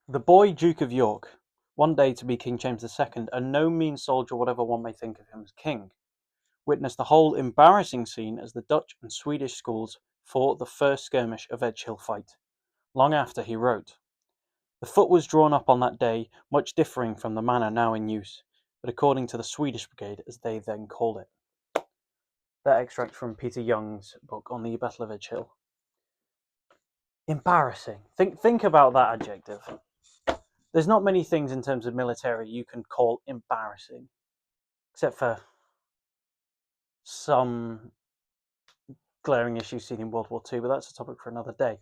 The boy Duke of York, one day to be King James II, and no mean soldier whatever one may think of him as king, witnessed the whole embarrassing scene as the Dutch and Swedish schools fought the first skirmish of Edge Hill fight. Long after he wrote, "The foot was drawn up on that day, much differing from the manner now in use, but according to the Swedish Brigade, as they then called it." That extract from Peter Young's book on the Battle of Edge Hill. Embarrassing. Think about that adjective. There's not many things in terms of military you can call embarrassing, except for some glaring issues seen in World War II, but that's a topic for another day.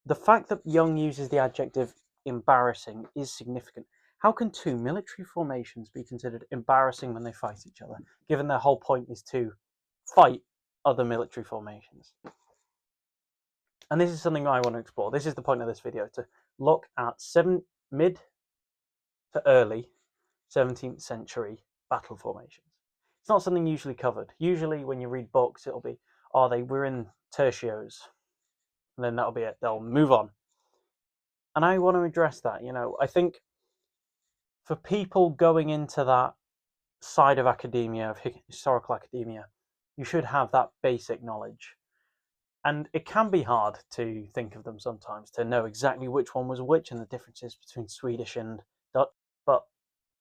The fact that Young uses the adjective embarrassing is significant. How can two military formations be considered embarrassing when they fight each other, given their whole point is to fight other military formations? And this is something I want to explore. This is the point of this video, to look at mid to early 17th century battle formations. It's not something usually covered. Usually when you read books, it'll be, oh, they were in tertios, and then that'll be it. They'll move on. And I want to address that. I think for people going into that side of academia, of historical academia, you should have that basic knowledge. And it can be hard to think of them sometimes, to know exactly which one was which and the differences between Swedish and Dutch, but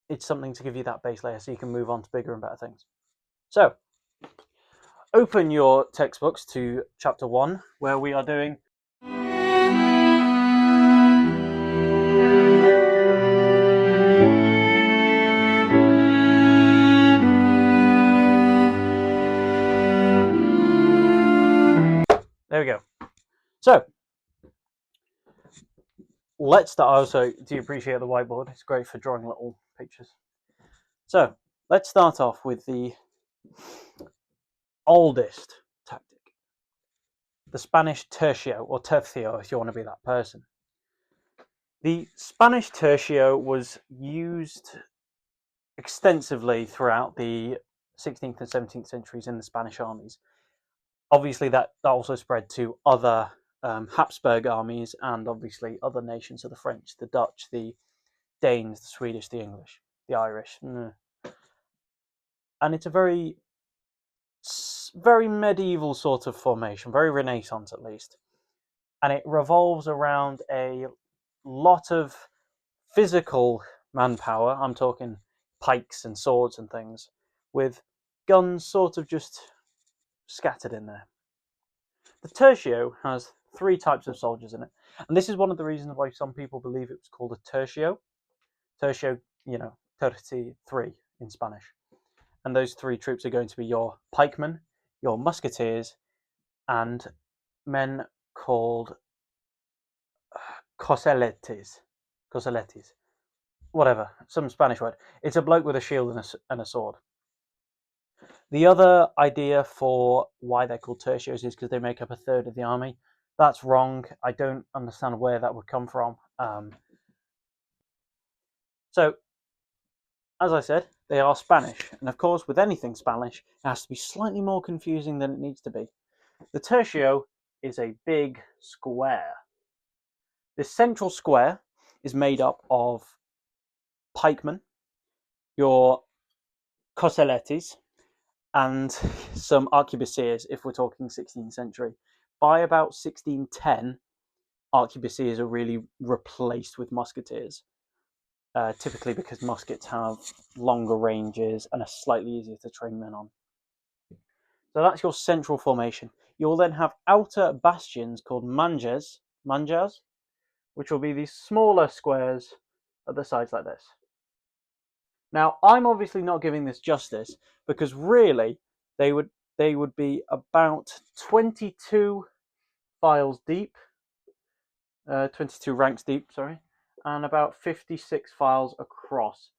it's something to give you that base layer so you can move on to bigger and better things. So, open your textbooks to chapter 1, where we are doing there we go. So, let's start. Also, do you appreciate the whiteboard? It's great for drawing little pictures. So, let's start off with the oldest tactic, the Spanish tercio, or tercio if you want to be that person. The Spanish tercio was used extensively throughout the 16th and 17th centuries in the Spanish armies. Obviously, that also spread to other Habsburg armies and obviously other nations, so the French, the Dutch, the Danes, the Swedish, the English, the Irish. And it's a very medieval sort of formation, very Renaissance at least. And it revolves around a lot of physical manpower. I'm talking pikes and swords and things, with guns sort of just scattered in there. The tercio has 3 types of soldiers in it, and this is one of the reasons why some people believe it was called a tercio. Tercio, 33 in Spanish. And those 3 troops are going to be your pikemen, your musketeers, and men called coseletes, whatever, some Spanish word. It's a bloke with a shield and a sword. The other idea for why they're called tertios is because they make up a third of the army. That's wrong. I don't understand where that would come from. So, as I said, they are Spanish. And of course, with anything Spanish, it has to be slightly more confusing than it needs to be. The tercio is a big square. This central square is made up of pikemen, your coseletes, and some arquebusiers if we're talking 16th century. By about 1610, arquebusiers are really replaced with musketeers, typically because muskets have longer ranges and are slightly easier to train men on. So that's your central formation. You'll then have outer bastions called manjas, which will be these smaller squares at the sides like this. Now, I'm obviously not giving this justice because really they would be about 22 files deep, 22 ranks deep, sorry, and about 56 files across.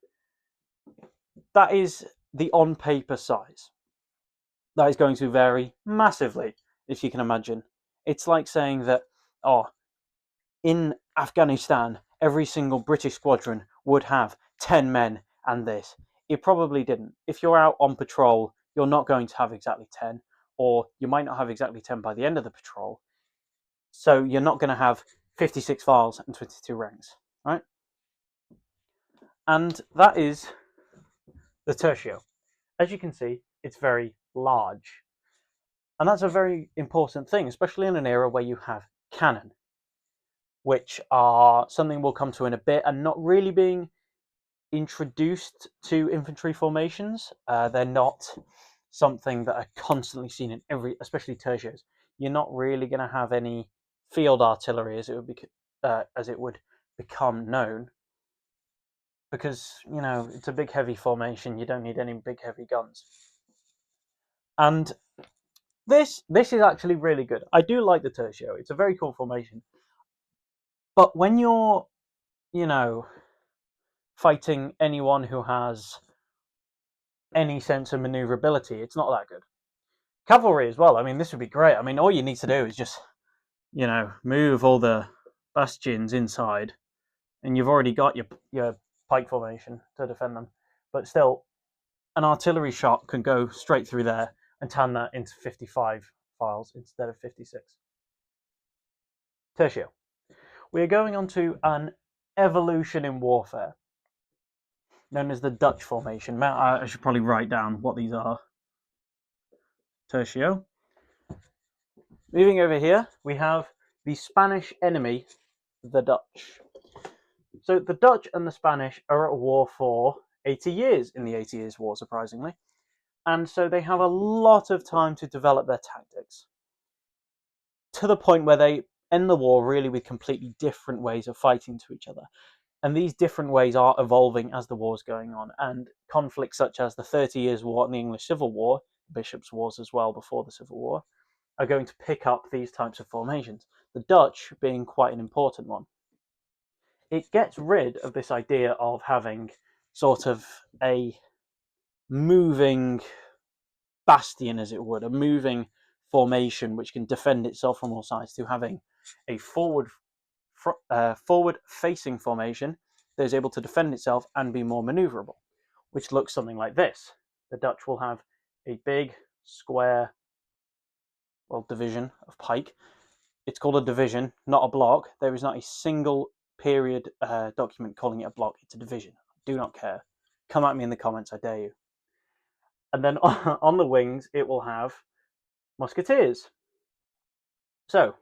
That is the on-paper size. That is going to vary massively, if you can imagine. It's like saying that, in Afghanistan, every single British squadron would have 10 men and this. It probably didn't. If you're out on patrol, you're not going to have exactly 10, or you might not have exactly 10 by the end of the patrol. So you're not going to have 56 files and 22 ranks. right? And that is the tertio. As you can see, it's very large. And that's a very important thing, especially in an era where you have cannon, which are something we'll come to in a bit, and not really being introduced to infantry formations. They're not something that are constantly seen in every, especially tertios. You're not really going to have any field artillery as it would become known, because it's a big heavy formation. You don't need any big heavy guns. And this is actually really good. I do like the tertio. It's a very cool formation. But when you're, fighting anyone who has any sense of maneuverability, it's not that good. Cavalry as well. I mean, this would be great. I mean, all you need to do is just, move all the bastions inside, and you've already got your pike formation to defend them. But still, an artillery shot can go straight through there and turn that into 55 files instead of 56. Tertio. We are going on to an evolution in warfare, known as the Dutch formation. I should probably write down what these are. Tertio. Moving over here, we have the Spanish enemy, the Dutch. So the Dutch and the Spanish are at war for 80 years in the 80 Years' War, surprisingly. And so they have a lot of time to develop their tactics, to the point where they end the war really with completely different ways of fighting to each other. And these different ways are evolving as the war's going on. And conflicts such as the 30 Years' War and the English Civil War, Bishops' Wars as well before the Civil War, are going to pick up these types of formations, the Dutch being quite an important one. It gets rid of this idea of having sort of a moving bastion, as it would, a moving formation which can defend itself from all sides, to having a forward-facing formation that is able to defend itself and be more maneuverable, which looks something like this. The Dutch will have a big square, division of pike. It's called a division, not a block. There is not a single period document calling it a block. It's a division. I do not care. Come at me in the comments, I dare you. And then on the wings, it will have musketeers. So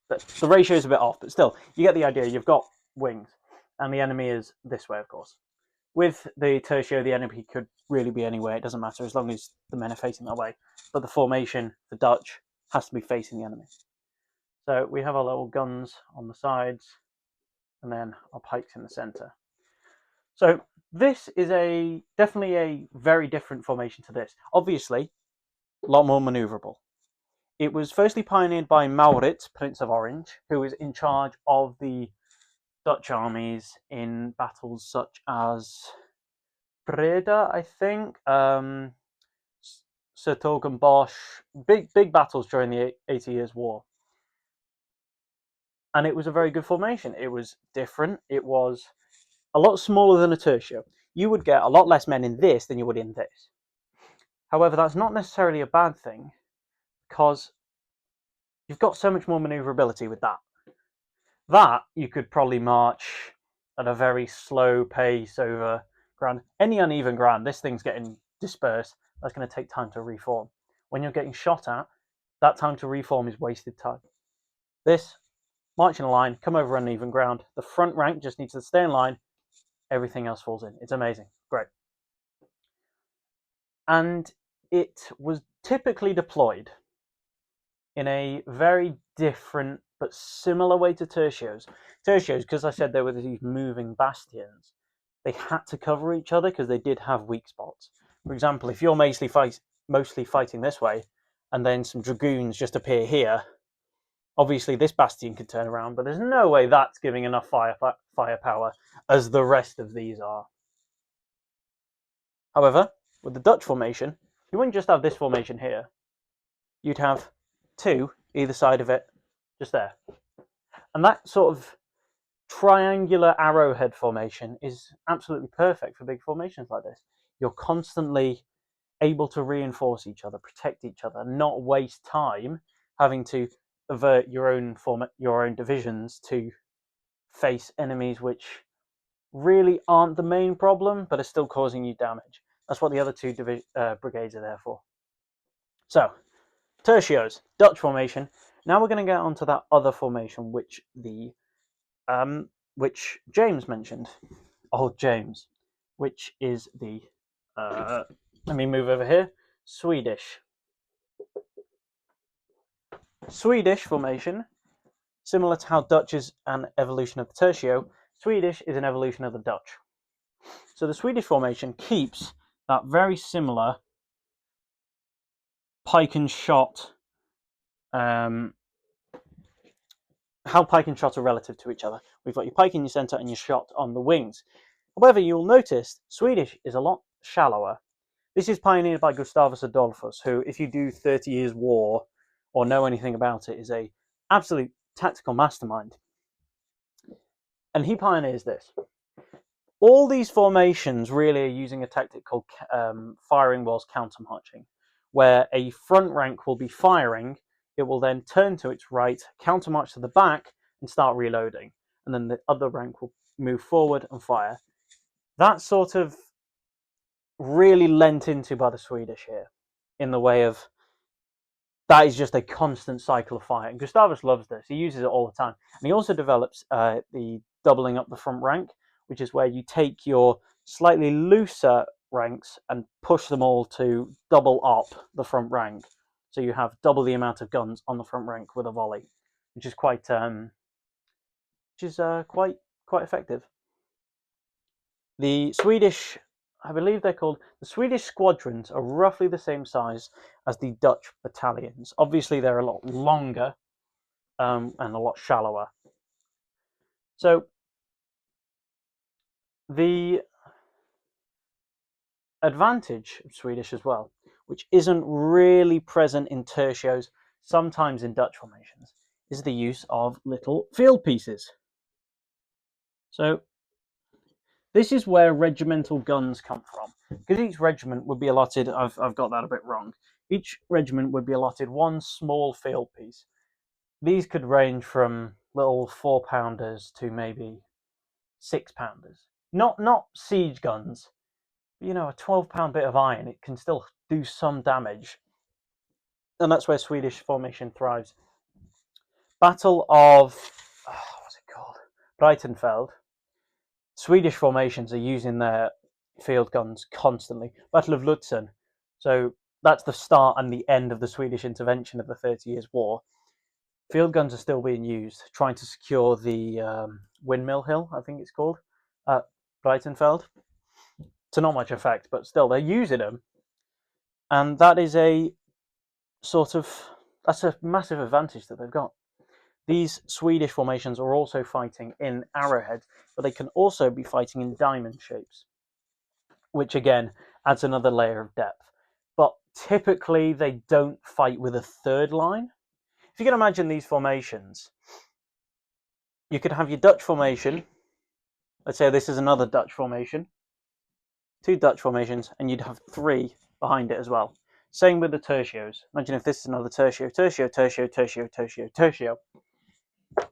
the ratio is a bit off, but still, you get the idea. You've got wings, and the enemy is this way, of course. With the tertio, the enemy could really be anywhere. It doesn't matter as long as the men are facing that way. But the formation, the Dutch, has to be facing the enemy. So we have our little guns on the sides, and then our pikes in the center. So this is definitely a very different formation to this. Obviously, a lot more maneuverable. It was firstly pioneered by Maurits, Prince of Orange, who was in charge of the Dutch armies in battles such as Breda, I think, 's-Hertogenbosch, big battles during the 80 Years' War. And it was a very good formation. It was different. It was a lot smaller than a tertio. You would get a lot less men in this than you would in this. However, that's not necessarily a bad thing, because you've got so much more maneuverability with that. That you could probably march at a very slow pace over ground. Any uneven ground, this thing's getting dispersed. That's going to take time to reform. When you're getting shot at, that time to reform is wasted time. This, march in a line, come over uneven ground. The front rank just needs to stay in line. Everything else falls in. It's amazing. Great. And it was typically deployed in a very different but similar way to tertios. Tertios, because I said they were these moving bastions, they had to cover each other because they did have weak spots. For example, if you're mostly fighting this way, and then some dragoons just appear here, obviously this bastion can turn around, but there's no way that's giving enough firepower as the rest of these are. However, with the Dutch formation, you wouldn't just have this formation here. You'd have two either side of it, just there. And that sort of triangular arrowhead formation is absolutely perfect for big formations like this. You're constantly able to reinforce each other, protect each other, not waste time having to avert your own divisions to face enemies which really aren't the main problem, but are still causing you damage. That's what the other two brigades are there for. So, tertios, Dutch formation. Now we're going to get onto that other formation, which James mentioned. Old James, which is the let me move over here. Swedish formation, similar to how Dutch is an evolution of the tertio, Swedish is an evolution of the Dutch. So the Swedish formation keeps that very similar pike and shot, how pike and shot are relative to each other. We've got your pike in your centre and your shot on the wings. However, you'll notice Swedish is a lot shallower. This is pioneered by Gustavus Adolphus, who, if you do 30 Years' War or know anything about it, is a absolute tactical mastermind. And he pioneers this. All these formations really are using a tactic called firing whilst countermarching, where a front rank will be firing, it will then turn to its right, countermarch to the back, and start reloading. And then the other rank will move forward and fire. That's sort of really lent into by the Swedish here, in the way of that is just a constant cycle of fire. And Gustavus loves this. He uses it all the time. And he also develops the doubling up the front rank, which is where you take your slightly looser ranks and push them all to double up the front rank. So you have double the amount of guns on the front rank with a volley, which is quite effective. The Swedish, I believe they're called, the Swedish squadrons are roughly the same size as the Dutch battalions. Obviously, they're a lot longer and a lot shallower. So the advantage of Swedish as well, which isn't really present in tertios, sometimes in Dutch formations, is the use of little field pieces. So this is where regimental guns come from, because each regiment would be allotted, I've got that a bit wrong, each regiment would be allotted one small field piece. These could range from little 4-pounders to maybe 6-pounders. Not siege guns. You know, a 12-pound bit of iron, it can still do some damage. And that's where Swedish formation thrives. Battle of, what's it called? Breitenfeld. Swedish formations are using their field guns constantly. Battle of Lutzen. So that's the start and the end of the Swedish intervention of the 30 Years' War. Field guns are still being used, trying to secure the windmill hill, I think it's called, at Breitenfeld. To not much effect, but still, they're using them. And that is that's a massive advantage that they've got. These Swedish formations are also fighting in arrowheads, but they can also be fighting in diamond shapes, which again adds another layer of depth. But typically, they don't fight with a third line. If you can imagine these formations, you could have your Dutch formation. Let's say this is another Dutch formation. 2 Dutch formations, and you'd have 3 behind it as well. Same with the tertios. Imagine if this is another tertio, tertio, tertio, tertio, tertio, tertio.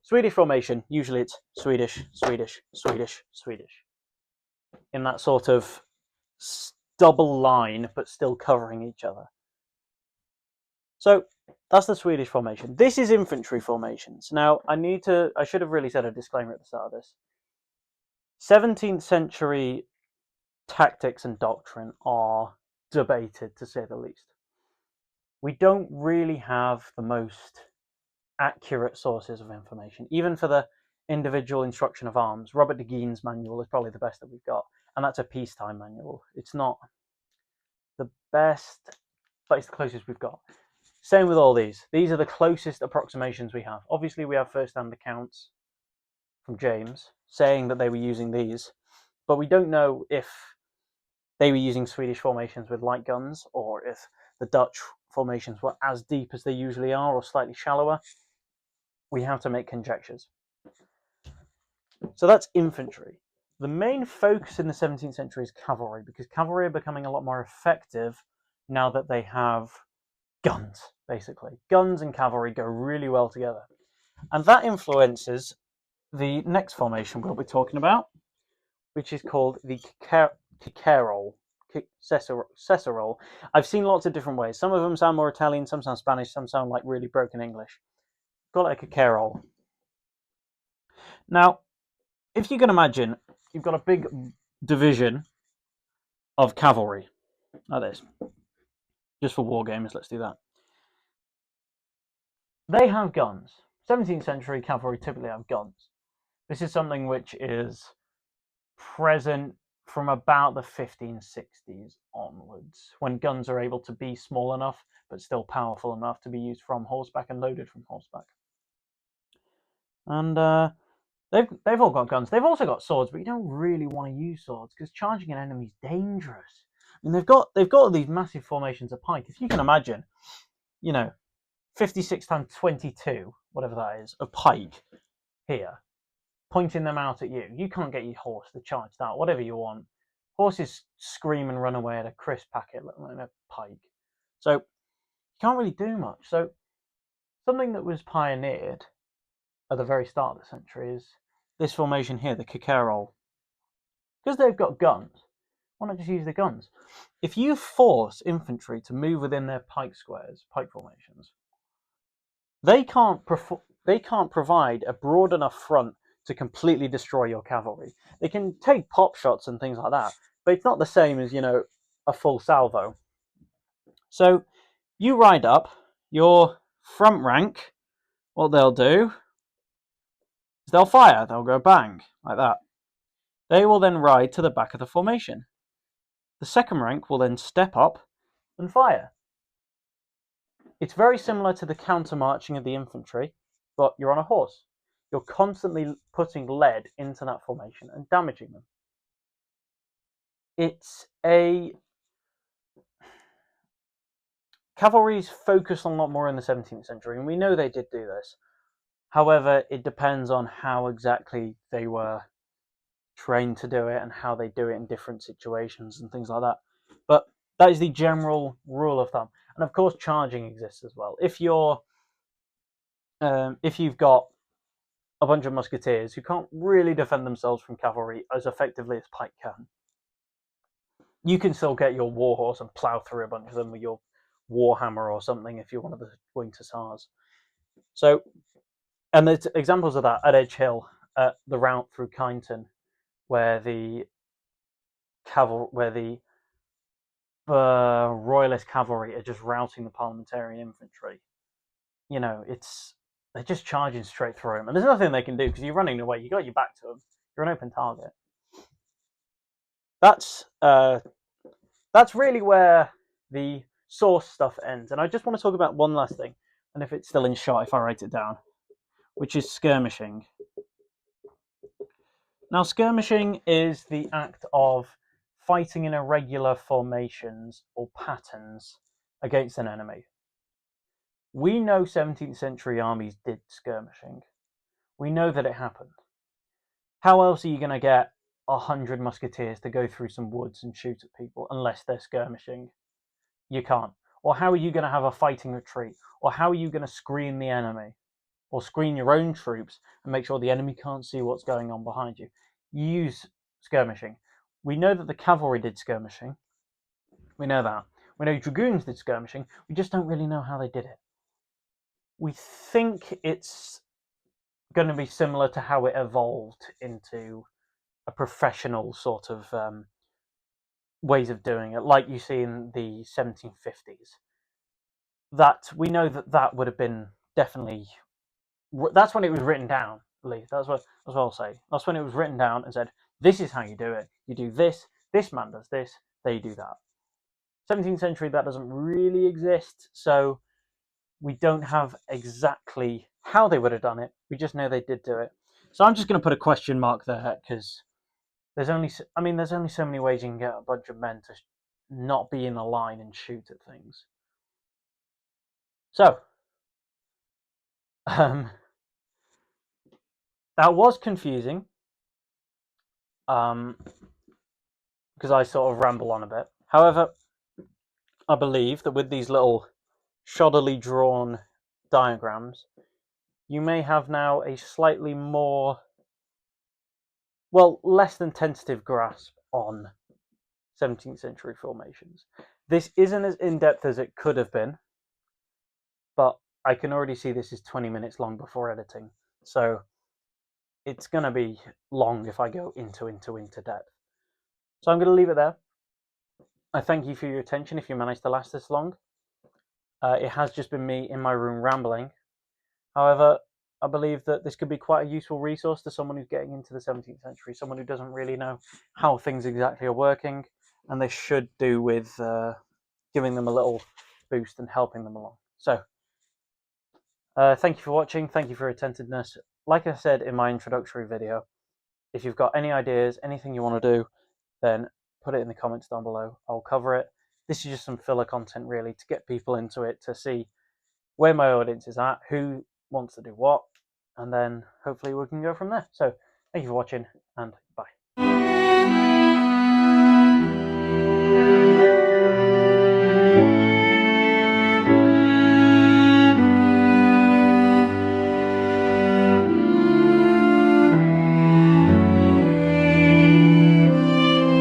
Swedish formation, usually it's Swedish, Swedish, Swedish, Swedish. In that sort of double line, but still covering each other. So that's the Swedish formation. This is infantry formations. Now, I should have really said a disclaimer at the start of this. 17th century tactics and doctrine are debated, to say the least. We don't really have the most accurate sources of information, even for the individual instruction of arms. Robert de Guigne's manual is probably the best that we've got, and that's a peacetime manual. It's not the best, but it's the closest we've got. Same with all these. These are the closest approximations we have. Obviously, we have first-hand accounts from James saying that they were using these, but we don't know if they were using Swedish formations with light guns, or if the Dutch formations were as deep as they usually are, or slightly shallower. We have to make conjectures. So that's infantry. The main focus in the 17th century is cavalry, because cavalry are becoming a lot more effective now that they have guns, basically. Guns and cavalry go really well together. And that influences the next formation we'll be talking about, which is called the Cicerol. Cicerol. I've seen lots of different ways. Some of them sound more Italian, some sound Spanish, some sound like really broken English. Call it a Cicerol. Now, if you can imagine, you've got a big division of cavalry, like this. Just for war games, let's do that. They have guns. 17th century cavalry typically have guns. This is something which is present from about the 1560s onwards, when guns are able to be small enough but still powerful enough to be used from horseback and loaded from horseback. And they've all got guns. They've also got swords, but you don't really want to use swords because charging an enemy is dangerous. I mean, they've got these massive formations of pike. If you can imagine, 56 times 22, whatever that is, of pike here, pointing them out at you. You can't get your horse to charge that, whatever you want. Horses scream and run away at a crisp packet, let alone a pike. So you can't really do much. So something that was pioneered at the very start of the century is this formation here, the Cicerol. Because they've got guns, why not just use the guns? If you force infantry to move within their pike squares, pike formations, they can't provide a broad enough front to completely destroy your cavalry. They can take pop shots and things like that, but it's not the same as, a full salvo. So you ride up, your front rank, what they'll do is they'll fire, they'll go bang, like that. They will then ride to the back of the formation. The second rank will then step up and fire. It's very similar to the counter-marching of the infantry, but you're on a horse. You're constantly putting lead into that formation and damaging them. Cavalry's focused a lot more in the 17th century, and we know they did do this. However, it depends on how exactly they were trained to do it and how they do it in different situations and things like that. But that is the general rule of thumb. And of course, charging exists as well. If you've got a bunch of musketeers who can't really defend themselves from cavalry as effectively as pike can, you can still get your warhorse and plow through a bunch of them with your warhammer or something if you're one of the winged hussars. So, and there's examples of that at Edge Hill, at the route through Kyneton, where the royalist cavalry are just routing the parliamentarian infantry. They're just charging straight through them, and there's nothing they can do because you're running away. You got your back to them. You're an open target. That's really where the source stuff ends. And I just want to talk about one last thing, and if it's still in shot, if I write it down, which is skirmishing. Now, skirmishing is the act of fighting in irregular formations or patterns against an enemy. We know 17th century armies did skirmishing. We know that it happened. How else are you going to get 100 musketeers to go through some woods and shoot at people unless they're skirmishing? You can't. Or how are you going to have a fighting retreat? Or how are you going to screen the enemy? Or screen your own troops and make sure the enemy can't see what's going on behind you? You use skirmishing. We know that the cavalry did skirmishing. We know that. We know dragoons did skirmishing. We just don't really know how they did it. We think it's going to be similar to how it evolved into a professional sort of ways of doing it, like you see in the 1750s. That we know that would have been definitely. That's when it was written down, Lee. That's what I'll say. That's when it was written down and said, "This is how you do it. You do this. This man does this. They do that." 17th century, that doesn't really exist, so we don't have exactly how they would have done it. We just know they did do it. So I'm just going to put a question mark there because there's only so many ways you can get a bunch of men to not be in a line and shoot at things. So, that was confusing, because I sort of ramble on a bit. However, I believe that with these little shoddily drawn diagrams, you may have now a slightly more well, less than tentative grasp on 17th century formations. This isn't as in-depth as it could have been, but I can already see this is 20 minutes long before editing. So it's going to be long if I go into depth. So I'm going to leave it there. I thank you for your attention if you managed to last this long. It has just been me in my room rambling. However, I believe that this could be quite a useful resource to someone who's getting into the 17th century, someone who doesn't really know how things exactly are working, and this should do with giving them a little boost and helping them along. So, thank you for watching. Thank you for your attentiveness. Like I said in my introductory video, if you've got any ideas, anything you want to do, then put it in the comments down below. I'll cover it. This is just some filler content, really, to get people into it, to see where my audience is at, who wants to do what, and then hopefully we can go from there. So, thank you for watching, and bye.